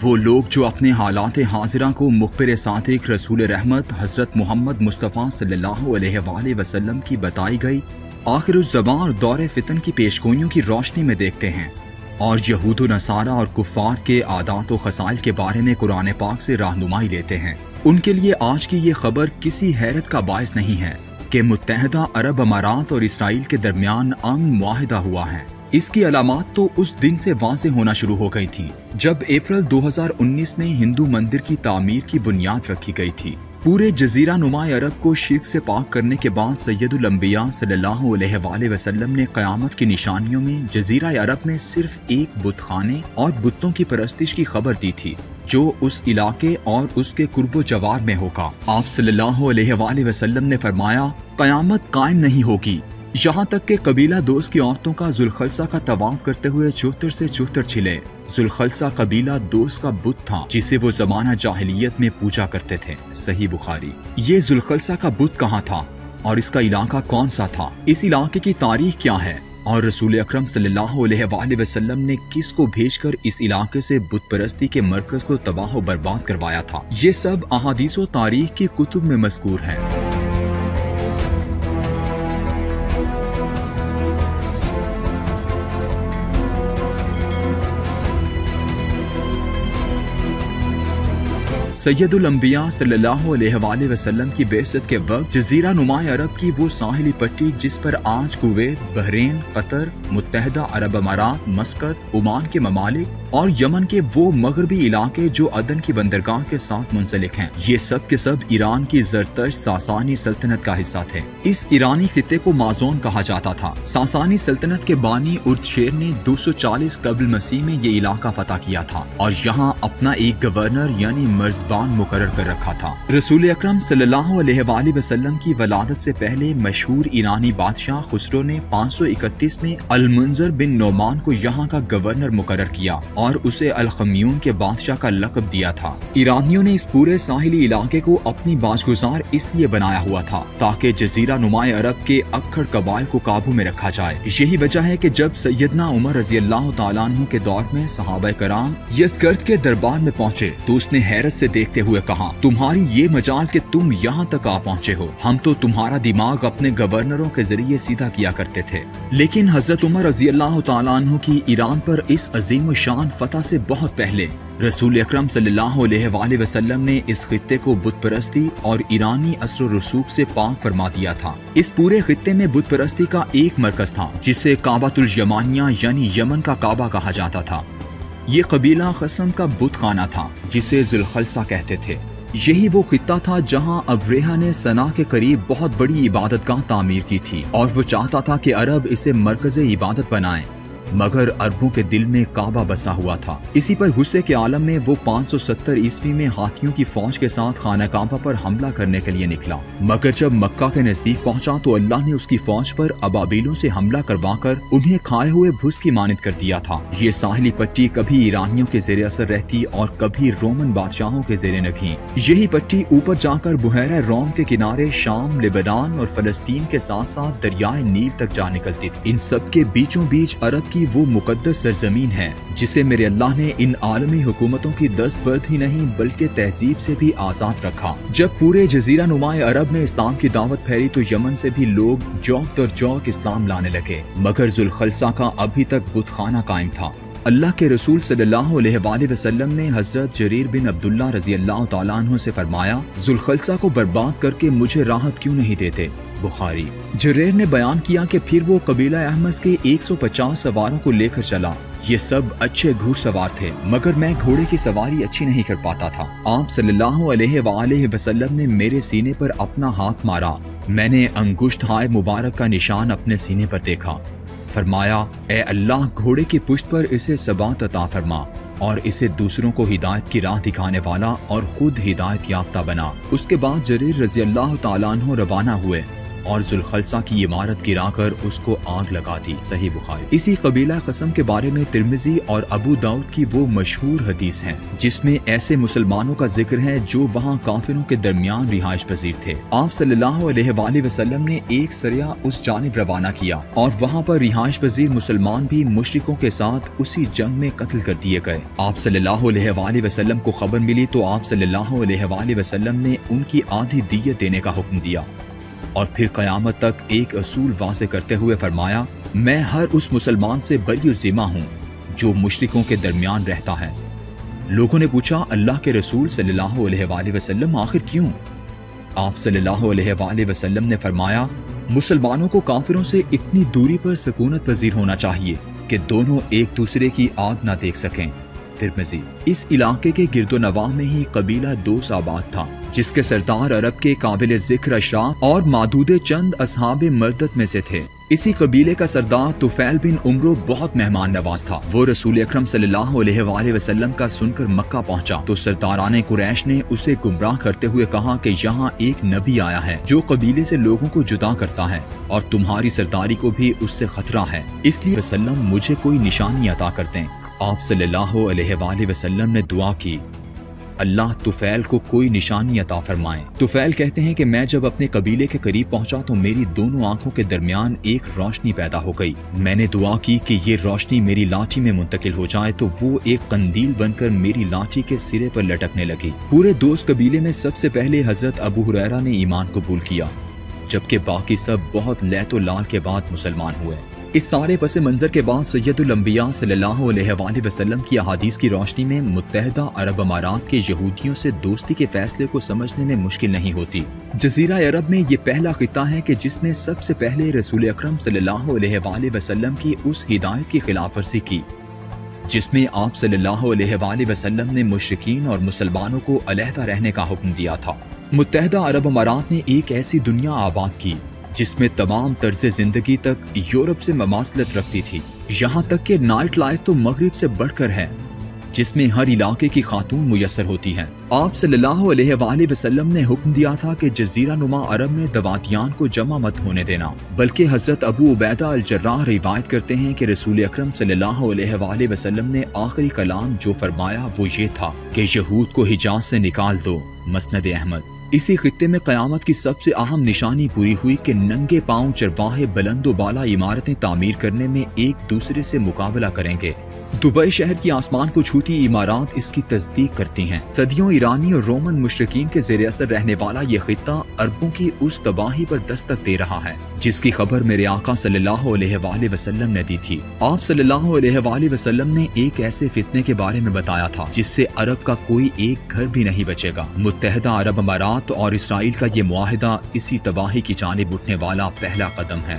وہ لوگ جو اپنے حالات حاضرہ کو مخبر صادق رسول رحمت حضرت محمد مصطفیٰ صلی اللہ علیہ وآلہ وسلم کی بتائی گئی آخر الزمان اور دور فتن کی پیشگوئیوں کی روشنی میں دیکھتے ہیں، اور یہود و نصارہ اور کفار کے عادات و خصائل کے بارے میں قرآن پاک سے رہنمائی لیتے ہیں، ان کے لیے آج کی یہ خبر کسی حیرت کا باعث نہیں ہے کہ متحدہ عرب امارات اور اسرائیل کے درمیان امن معاہدہ ہوا ہے۔ اس کی علامات تو اس دن سے واضح ہونا شروع ہو گئی تھی جب اپریل 2019 میں ہندو مندر کی تعمیر کی بنیاد رکھی گئی تھی۔ پورے جزیرہ نما عرب کو شرک سے پاک کرنے کے بعد سید الانبیاء صلی اللہ علیہ وآلہ وسلم نے قیامت کی نشانیوں میں جزیرہ عرب میں صرف ایک بت خانے اور بتوں کی پرستش کی خبر دی تھی جو اس علاقے اور اس کے قرب و جوار میں ہوگا۔ آپ صلی اللہ علیہ وآلہ وسلم نے فرمایا، قیامت قائم نہیں ہوگی یہاں تک کہ قبیلہ دوست کی عورتوں کا ذوالخلصہ کا طواف کرتے ہوئے چوتر سے چوتر چھلے۔ ذوالخلصہ قبیلہ دوست کا بت تھا جسے وہ زمانہ جاہلیت میں پوجا کرتے تھے۔ صحیح بخاری۔ یہ ذوالخلصہ کا بت کہاں تھا اور اس کا علاقہ کون سا تھا؟ اس علاقے کی تاریخ کیا ہے اور رسول اکرم صلی اللہ علیہ وآلہ وسلم نے کس کو بھیج کر اس علاقے سے بت پرستی کے مرکز کو تباہ و برباد کروایا تھا؟ یہ سب احادیث و تاریخ کی کتب میں مذکور ہے۔ سید الانبیاء صلی اللہ علیہ وآلہ وسلم کی بعثت کے وقت جزیرہ نما عرب کی وہ ساحلی پٹی جس پر آج کویت، بحرین، قطر، متحدہ عرب امارات، مسقط، عمان کے ممالک اور یمن کے وہ مغربی علاقے جو عدن کی بندرگاہ کے ساتھ منسلک ہیں، یہ سب کے سب ایران کی زرتشت ساسانی سلطنت کا حصہ تھے۔ اس ایرانی خطے کو مازون کہا جاتا تھا۔ ساسانی سلطنت کے بانی اردشیر نے 240 قبل مسیح میں یہ علاقہ فتح کیا تھا اور یہاں اپنا ایک گورنر یعنی مرزبان مقرر کر رکھا تھا۔ رسول اکرم صلی اللہ علیہ وآلہ وسلم کی ولادت سے پہلے مشہور ایرانی بادشاہ خسرو نے 531 میں المنذر بن نعمان کو یہاں کا گورنر مقرر کیا اور اسے الخمیون کے بادشاہ کا لقب دیا تھا۔ ایرانیوں نے اس پورے ساحلی علاقے کو اپنی باجگزار اس لیے بنایا ہوا تھا تاکہ جزیرہ نما عرب کے اکثر قبائل کو قابو میں رکھا جائے۔ یہی وجہ ہے کہ جب سیدنا عمر رضی اللہ تعالیٰ عنہ کے دور میں صحابہ کرام یزدگرد کے دربار میں پہنچے تو اس نے حیرت سے دیکھتے ہوئے کہا، تمہاری یہ مجال کہ تم یہاں تک آ پہنچے ہو، ہم تو تمہارا دماغ اپنے گورنروں کے ذریعے سیدھا کیا کرتے تھے۔ لیکن حضرت عمر رضی اللہ تعالیٰ عنہ کی ایران پر اس عظیم و شان فتح سے بہت پہلے رسول اکرم صلی اللہ علیہ وآلہ وسلم نے اس خطے کو بت پرستی اور ایرانی اثر و رسوخ سے پاک فرما دیا تھا۔ اس پورے خطے میں بت پرستی کا ایک مرکز تھا جسے کعبۃ الیمانیہ یعنی یمن کا کعبہ کہا جاتا تھا۔ یہ قبیلہ قسم کا بت خانہ تھا جسے ذوالخلصہ کہتے تھے۔ یہی وہ خطہ تھا جہاں ابریہا نے سنا کے قریب بہت بڑی عبادت گاہ تعمیر کی تھی اور وہ چاہتا تھا کہ عرب اسے مرکز عبادت بنائیں، مگر عربوں کے دل میں کعبہ بسا ہوا تھا۔ اسی پر غصے کے عالم میں وہ 570 عیسوی میں ہاتھیوں کی فوج کے ساتھ خانہ کعبہ پر حملہ کرنے کے لیے نکلا، مگر جب مکہ کے نزدیک پہنچا تو اللہ نے اس کی فوج پر ابابیلوں سے حملہ کروا کر انہیں کھائے ہوئے بھس کی مانند کر دیا تھا۔ یہ ساحلی پٹی کبھی ایرانیوں کے زیر اثر رہتی اور کبھی رومن بادشاہوں کے زیر نگین۔ یہی پٹی اوپر جا کر بحیرہ روم کے کنارے شام، لبنان اور فلسطین کے ساتھ ساتھ دریائے نیل تک جا نکلتی تھی۔ ان سب کے بیچوں بیچ عرب کی وہ مقدس سرزمین ہے جسے میرے اللہ نے ان عالمی حکومتوں کی دست برد ہی نہیں بلکہ تہذیب سے بھی آزاد رکھا۔ جب پورے جزیرہ نما عرب میں اسلام کی دعوت پھیلی تو یمن سے بھی لوگ جوک در جوک اسلام لانے لگے، مگر ذوالخلصہ کا ابھی تک بت خانہ قائم تھا۔ اللہ کے رسول صلی اللہ علیہ وآلہ وسلم نے حضرت جریر بن عبداللہ رضی اللہ تعالیٰ عنہ سے فرمایا، ذوالخلصہ کو برباد کر کے مجھے راحت کیوں نہیں دیتے؟ بخاری۔ جریر نے بیان کیا کہ پھر وہ قبیلہ احمس کے 150 سواروں کو لے کر چلا۔ یہ سب اچھے گھوڑ سوار تھے مگر میں گھوڑے کی سواری اچھی نہیں کر پاتا تھا۔ آپ صلی اللہ علیہ وآلہ وسلم نے میرے سینے پر اپنا ہاتھ مارا، میں نے انگشت ہائے مبارک کا نشان اپنے سینے پر دیکھا۔ فرمایا، اے اللہ، گھوڑے کی پشت پر اسے ثبات عطا فرما اور اسے دوسروں کو ہدایت کی راہ دکھانے والا اور خود ہدایت یافتہ بنا۔ اس کے بعد جریر رضی اللہ تعالیٰ عنہ روانہ ہوئے اور ذوالخلصہ کی عمارت گرا کر اس کو آگ لگا دی۔ صحیح بخاری۔ اسی قبیلہ قسم کے بارے میں ترمذی اور ابو داؤد کی وہ مشہور حدیث ہے جس میں ایسے مسلمانوں کا ذکر ہے جو وہاں کافروں کے درمیان رہائش پذیر تھے۔ آپ صلی اللہ علیہ وآلہ وسلم نے ایک سریہ اس جانب روانہ کیا اور وہاں پر رہائش پذیر مسلمان بھی مشرکوں کے ساتھ اسی جنگ میں قتل کر دیے گئے۔ آپ صلی اللہ علیہ وآلہ وسلم کو خبر ملی تو آپ صلی اللہ علیہ وآلہ وسلم نے ان کی آدھی دیت دینے کا حکم دیا اور پھر قیامت تک ایک اصول واضح کرتے ہوئے فرمایا، میں ہر اس مسلمان سے بری الذمہ ہوں جو مشرکوں کے درمیان رہتا ہے۔ لوگوں نے پوچھا، اللہ کے رسول صلی اللہ علیہ وآلہ وسلم آخر کیوں؟ آپ صلی اللہ علیہ وآلہ وسلم نے فرمایا، مسلمانوں کو کافروں سے اتنی دوری پر سکونت پذیر ہونا چاہیے کہ دونوں ایک دوسرے کی آگ نہ دیکھ سکیں۔ ترمذی۔ اس علاقے کے گرد و نواح میں ہی قبیلہ دوس آباد تھا جس کے سردار عرب کے قابل ذکر اشراف اور معدود چند اصحاب مردت میں سے تھے۔ اسی قبیلے کا سردار طفیل بن عمرو بہت مہمان نواز تھا۔ وہ رسول اکرم صلی اللہ علیہ وآلہ وسلم کا سن کر مکہ پہنچا تو سرداران قریش نے اسے گمراہ کرتے ہوئے کہا کہ یہاں ایک نبی آیا ہے جو قبیلے سے لوگوں کو جدا کرتا ہے اور تمہاری سرداری کو بھی اس سے خطرہ ہے، اس لیے وسلم مجھے کوئی نشانی عطا کر دیں۔ آپ صلی اللہ علیہ وآلہ وسلم نے دعا کی، اللہ طفیل کو کوئی نشانی عطا فرمائے۔ طفیل کہتے ہیں کہ میں جب اپنے قبیلے کے قریب پہنچا تو میری دونوں آنکھوں کے درمیان ایک روشنی پیدا ہو گئی۔ میں نے دعا کی کہ یہ روشنی میری لاٹھی میں منتقل ہو جائے تو وہ ایک قندیل بن کر میری لاٹھی کے سرے پر لٹکنے لگی۔ پورے دوست قبیلے میں سب سے پہلے حضرت ابو ہریرہ نے ایمان قبول کیا، جبکہ باقی سب بہت لیت و لال کے بعد مسلمان ہوئے۔ اس سارے پس منظر کے بعد سید الانبیاء صلی اللہ علیہ وآلہ وسلم کی احادیث کی روشنی میں متحدہ عرب امارات کے یہودیوں سے دوستی کے فیصلے کو سمجھنے میں مشکل نہیں ہوتی۔ جزیرہ عرب میں یہ پہلا خطہ ہے کہ جس نے سب سے پہلے رسول اکرم صلی اللہ علیہ وآلہ وسلم کی اس ہدایت کی خلاف ورزی کی جس میں آپ صلی اللہ علیہ وآلہ وسلم نے مشرکین اور مسلمانوں کو علیحدہ رہنے کا حکم دیا تھا۔ متحدہ عرب امارات نے ایک ایسی دنیا آباد کی جس میں تمام طرز زندگی تک یورپ سے مماثلت رکھتی تھی، یہاں تک کہ نائٹ لائف تو مغرب سے بڑھ کر ہے جس میں ہر علاقے کی خاتون میسر ہوتی ہیں۔ آپ صلی اللہ علیہ وآلہ وسلم نے حکم دیا تھا کہ جزیرہ نما عرب میں دواتیان کو جمع مت ہونے دینا، بلکہ حضرت ابو عبیدہ الجراح روایت کرتے ہیں کہ رسول اکرم صلی اللہ علیہ وآلہ وسلم نے آخری کلام جو فرمایا وہ یہ تھا کہ یہود کو حجاز سے نکال دو۔ مسند احمد۔ اسی خطے میں قیامت کی سب سے اہم نشانی پوری ہوئی کہ ننگے پاؤں چرواہے بلند و بالا عمارتیں تعمیر کرنے میں ایک دوسرے سے مقابلہ کریں گے۔ دبئی شہر کی آسمان کو چھوتی عمارات اس کی تصدیق کرتی ہیں۔ صدیوں ایرانی اور رومن مشرکین کے زیر اثر رہنے والا یہ خطہ عربوں کی اس تباہی پر دستک دے رہا ہے جس کی خبر میرے آقا صلی اللہ علیہ وآلہ وسلم نے دی تھی۔ آپ صلی اللہ علیہ وآلہ وسلم نے ایک ایسے فتنے کے بارے میں بتایا تھا جس سے عرب کا کوئی ایک گھر بھی نہیں بچے گا۔ متحدہ عرب امارات اور اسرائیل کا یہ معاہدہ اسی تباہی کی جانب اٹھنے والا پہلا قدم ہے۔